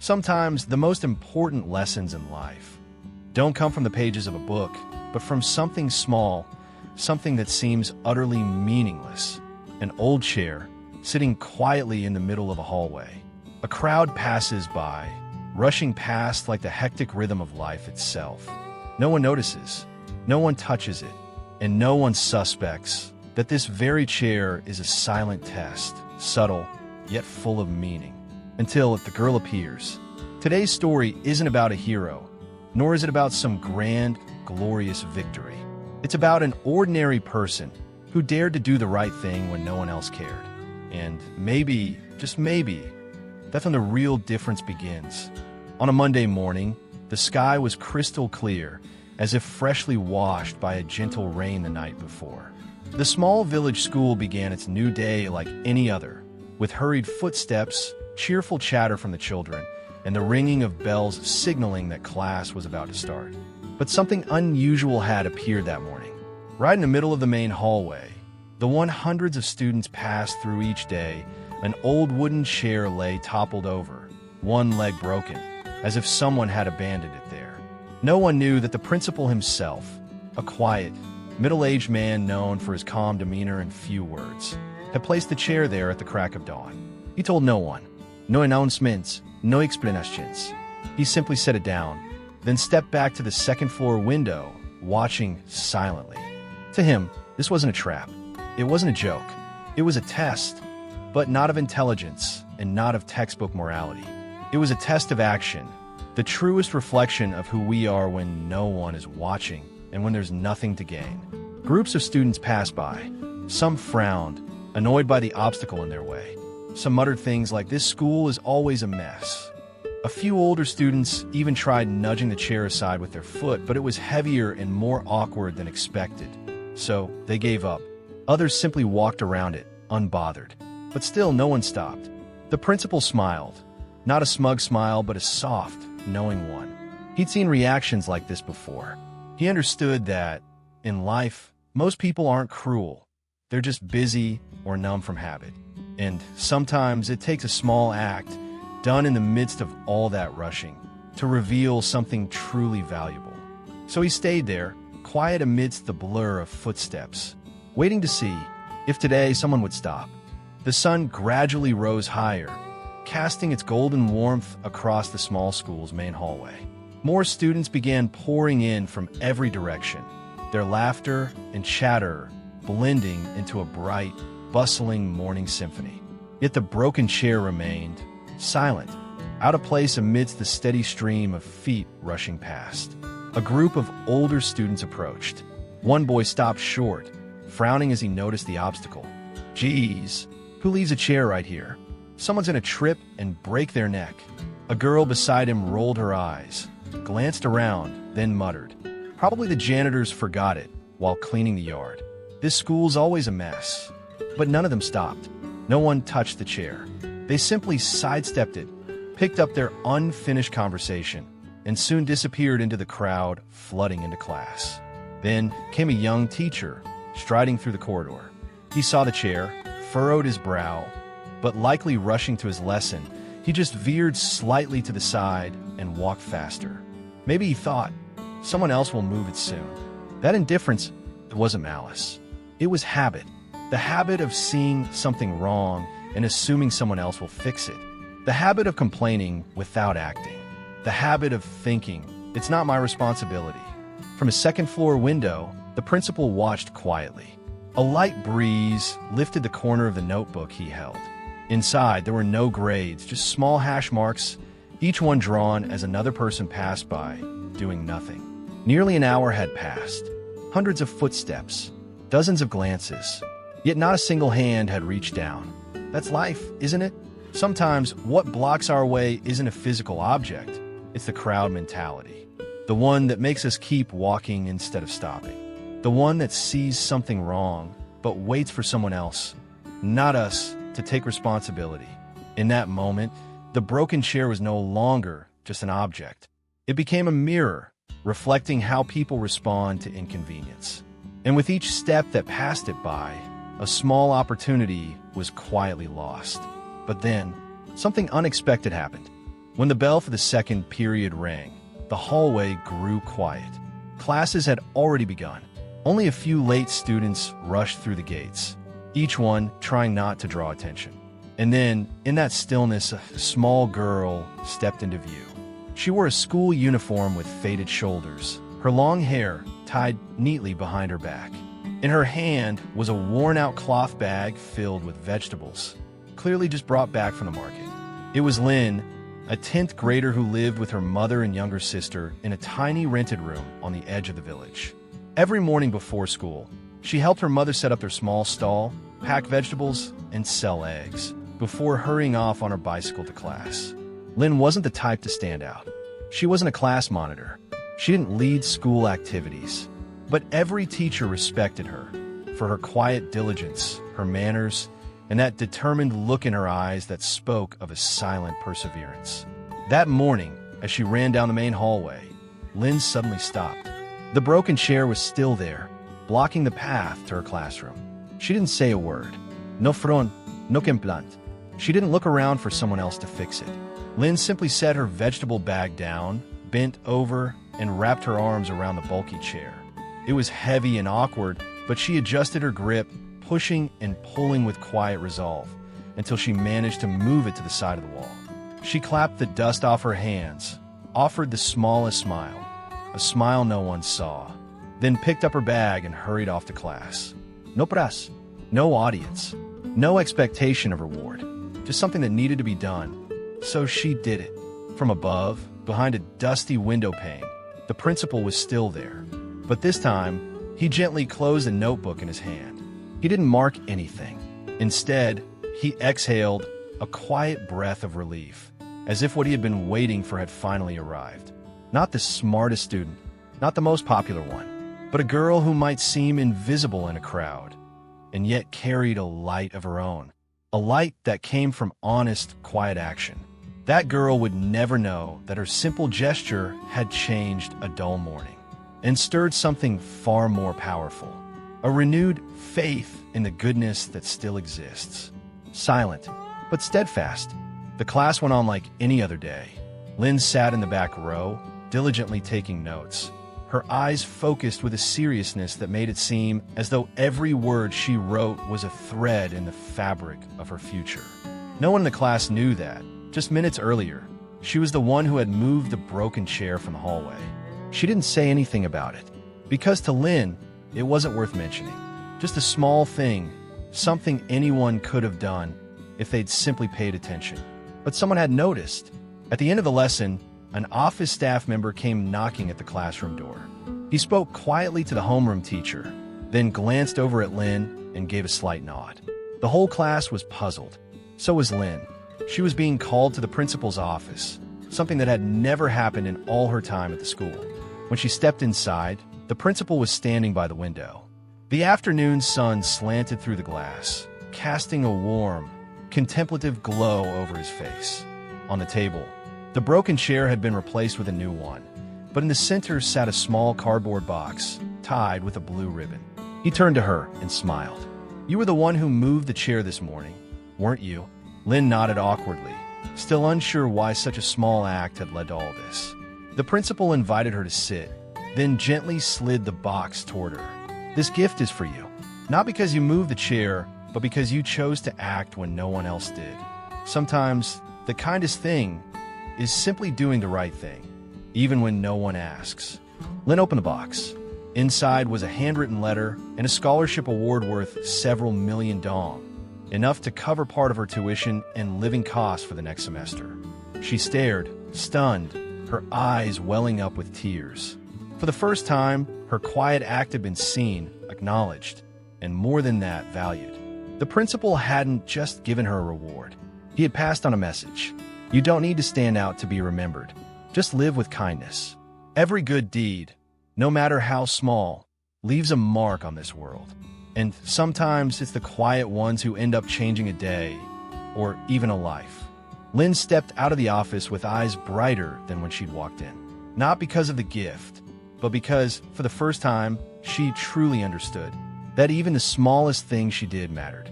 Sometimes the most important lessons in life don't come from the pages of a book, but from something small, something that seems utterly meaningless. An old chair, sitting quietly in the middle of a hallway. A crowd passes by, rushing past like the hectic rhythm of life itself. No one notices, no one touches it, and no one suspects that this very chair is a silent test, subtle, yet full of meaning. Until the girl appears. Today's story isn't about a hero, nor is it about some grand, glorious victory. It's about an ordinary person who dared to do the right thing when no one else cared. And maybe, just maybe, that's when the real difference begins. On a Monday morning, the sky was crystal clear, as if freshly washed by a gentle rain the night before. The small village school began its new day like any other, with hurried footsteps, cheerful chatter from the children, and the ringing of bells signaling that class was about to start. But something unusual had appeared that morning. Right in the middle of the main hallway, the one hundreds of students passed through each day, an old wooden chair lay toppled over, one leg broken, as if someone had abandoned it there. No one knew that the principal himself, a quiet, middle-aged man known for his calm demeanor and few words, had placed the chair there at the crack of dawn. He told no one. No announcements, no explanations. He simply set it down, then stepped back to the second-floor window, watching silently. To him, this wasn't a trap. It wasn't a joke. It was a test, but not of intelligence and not of textbook morality. It was a test of action, the truest reflection of who we are when no one is watching and when there's nothing to gain. Groups of students passed by. Some frowned, annoyed by the obstacle in their way. Some muttered things like, "This school is always a mess." A few older students even tried nudging the chair aside with their foot, but it was heavier and more awkward than expected. So they gave up. Others simply walked around it, unbothered. But still, no one stopped. The principal smiled. Not a smug smile, but a soft, knowing one. He'd seen reactions like this before. He understood that, in life, most people aren't cruel. They're just busy or numb from habit. And sometimes it takes a small act, done in the midst of all that rushing, to reveal something truly valuable. So he stayed there, quiet amidst the blur of footsteps, waiting to see if today someone would stop. The sun gradually rose higher, casting its golden warmth across the small school's main hallway. More students began pouring in from every direction, their laughter and chatter blending into a bright, bustling morning symphony. Yet the broken chair remained silent, out of place amidst the steady stream of feet rushing past. A group of older students approached. One boy stopped short, frowning as he noticed the obstacle. "Geez, who leaves a chair right here? Someone's gonna trip and break their neck." A girl beside him rolled her eyes, glanced around, then muttered, "Probably the janitors forgot it while cleaning the yard. This school's always a mess." But none of them stopped. No one touched the chair. They simply sidestepped it, picked up their unfinished conversation, and soon disappeared into the crowd flooding into class. Then came a young teacher, striding through the corridor. He saw the chair, furrowed his brow, but likely rushing to his lesson, he just veered slightly to the side and walked faster. Maybe he thought, someone else will move it soon. That indifference wasn't malice. It was habit. The habit of seeing something wrong and assuming someone else will fix it. The habit of complaining without acting. The habit of thinking, "It's not my responsibility." From a second-floor window, the principal watched quietly. A light breeze lifted the corner of the notebook he held. Inside, there were no grades, just small hash marks, each one drawn as another person passed by, doing nothing. Nearly an hour had passed. Hundreds of footsteps, dozens of glances, yet not a single hand had reached down. That's life, isn't it? Sometimes what blocks our way isn't a physical object, it's the crowd mentality. The one that makes us keep walking instead of stopping. The one that sees something wrong, but waits for someone else, not us, to take responsibility. In that moment, the broken chair was no longer just an object. It became a mirror, reflecting how people respond to inconvenience. And with each step that passed it by, a small opportunity was quietly lost. But then, something unexpected happened. When the bell for the second period rang, the hallway grew quiet. Classes had already begun. Only a few late students rushed through the gates, each one trying not to draw attention. And then, in that stillness, a small girl stepped into view. She wore a school uniform with faded shoulders, her long hair tied neatly behind her back. In her hand was a worn-out cloth bag filled with vegetables, clearly just brought back from the market. It was Lynn, a 10th grader who lived with her mother and younger sister in a tiny rented room on the edge of the village. Every morning before school, she helped her mother set up their small stall, pack vegetables, and sell eggs, before hurrying off on her bicycle to class. Lynn wasn't the type to stand out. She wasn't a class monitor. She didn't lead school activities. But every teacher respected her for her quiet diligence, her manners, and that determined look in her eyes that spoke of a silent perseverance. That morning, as she ran down the main hallway, Lynn suddenly stopped. The broken chair was still there, blocking the path to her classroom. She didn't say a word. No front, no implant. She didn't look around for someone else to fix it. Lynn simply set her vegetable bag down, bent over, and wrapped her arms around the bulky chair. It was heavy and awkward, but she adjusted her grip, pushing and pulling with quiet resolve, until she managed to move it to the side of the wall. She clapped the dust off her hands, offered the smallest smile, a smile no one saw, then picked up her bag and hurried off to class. No press, no audience, no expectation of reward, just something that needed to be done. So she did it. From above, behind a dusty window pane, the principal was still there. But this time, he gently closed a notebook in his hand. He didn't mark anything. Instead, he exhaled a quiet breath of relief, as if what he had been waiting for had finally arrived. Not the smartest student, not the most popular one, but a girl who might seem invisible in a crowd, and yet carried a light of her own, a light that came from honest, quiet action. That girl would never know that her simple gesture had changed a dull morning and stirred something far more powerful, a renewed faith in the goodness that still exists. Silent, but steadfast, the class went on like any other day. Lynn sat in the back row, diligently taking notes, her eyes focused with a seriousness that made it seem as though every word she wrote was a thread in the fabric of her future. No one in the class knew that. Just minutes earlier, she was the one who had moved the broken chair from the hallway. She didn't say anything about it, because to Lynn, it wasn't worth mentioning. Just a small thing, something anyone could have done if they'd simply paid attention. But someone had noticed. At the end of the lesson, an office staff member came knocking at the classroom door. He spoke quietly to the homeroom teacher, then glanced over at Lynn and gave a slight nod. The whole class was puzzled. So was Lynn. She was being called to the principal's office, something that had never happened in all her time at the school. When she stepped inside, the principal was standing by the window. The afternoon sun slanted through the glass, casting a warm, contemplative glow over his face. On the table, the broken chair had been replaced with a new one, but in the center sat a small cardboard box, tied with a blue ribbon. He turned to her and smiled. "You were the one who moved the chair this morning, weren't you?" Lynn nodded awkwardly, still unsure why such a small act had led to all this. The principal invited her to sit, then gently slid the box toward her. "This gift is for you, not because you moved the chair, but because you chose to act when no one else did. Sometimes, the kindest thing is simply doing the right thing, even when no one asks." Lynn opened the box. Inside was a handwritten letter and a scholarship award worth several million dong, enough to cover part of her tuition and living costs for the next semester. She stared, stunned, her eyes welling up with tears. For the first time, her quiet act had been seen, acknowledged, and more than that, valued. The principal hadn't just given her a reward. He had passed on a message. You don't need to stand out to be remembered. Just live with kindness. Every good deed, no matter how small, leaves a mark on this world. And sometimes it's the quiet ones who end up changing a day, or even a life. Lynn stepped out of the office with eyes brighter than when she'd walked in. Not because of the gift, but because, for the first time, she truly understood that even the smallest thing she did mattered.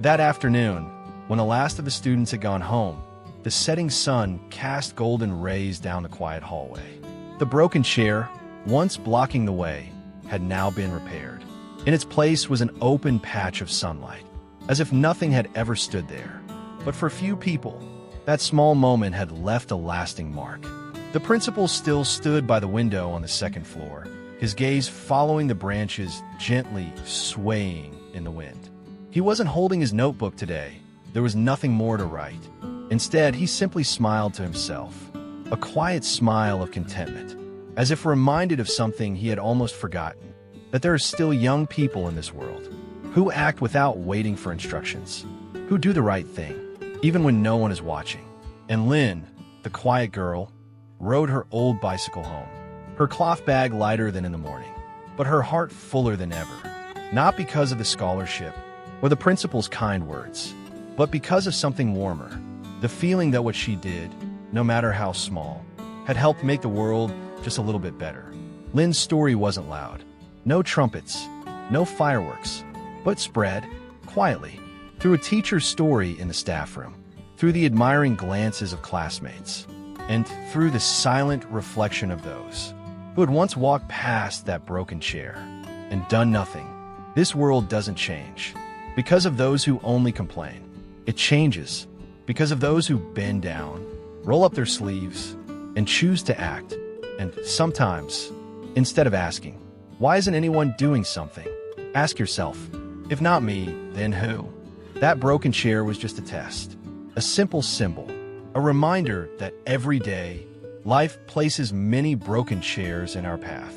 That afternoon, when the last of the students had gone home, The setting sun cast golden rays down the quiet hallway. The broken chair, once blocking the way, had now been repaired. In its place was an open patch of sunlight, as if nothing had ever stood there. But for few people, that small moment had left a lasting mark. The principal still stood by the window on the second floor, his gaze following the branches gently swaying in the wind. He wasn't holding his notebook today. There was nothing more to write. Instead, he simply smiled to himself, a quiet smile of contentment, as if reminded of something he had almost forgotten, that there are still young people in this world who act without waiting for instructions, who do the right thing, even when no one is watching. And Lynn, the quiet girl, rode her old bicycle home, her cloth bag lighter than in the morning, but her heart fuller than ever, not because of the scholarship or the principal's kind words, but because of something warmer, the feeling that what she did, no matter how small, had helped make the world just a little bit better. Lynn's story wasn't loud. No trumpets, no fireworks, but spread, quietly, through a teacher's story in the staff room, through the admiring glances of classmates, and through the silent reflection of those who had once walked past that broken chair and done nothing. This world doesn't change because of those who only complain. It changes because of those who bend down, roll up their sleeves, and choose to act. And sometimes, instead of asking, "Why isn't anyone doing something?" ask yourself, "If not me, then who?" That broken chair was just a test, a simple symbol, a reminder that every day, life places many broken chairs in our path.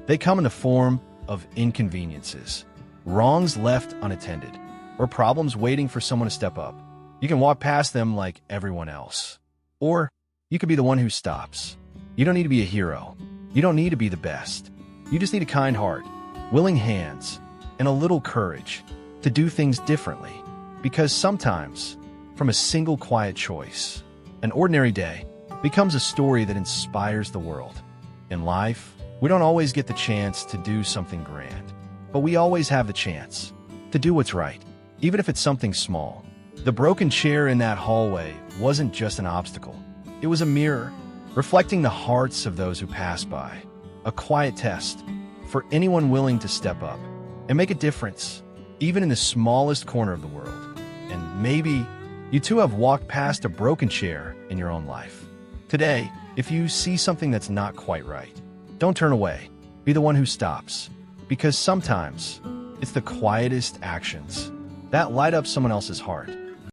They come in the form of inconveniences, wrongs left unattended, or problems waiting for someone to step up. You can walk past them like everyone else. Or you could be the one who stops. You don't need to be a hero. You don't need to be the best. You just need a kind heart, willing hands, and a little courage to do things differently. Because sometimes, from a single quiet choice, an ordinary day becomes a story that inspires the world. In life, we don't always get the chance to do something grand, but we always have the chance to do what's right, even if it's something small. The broken chair in that hallway wasn't just an obstacle. It was a mirror, reflecting the hearts of those who pass by. A quiet test for anyone willing to step up and make a difference, even in the smallest corner of the world. And maybe you too have walked past a broken chair in your own life. Today, if you see something that's not quite right, don't turn away. Be the one who stops. Because sometimes, it's the quietest actions that light up someone else's heart.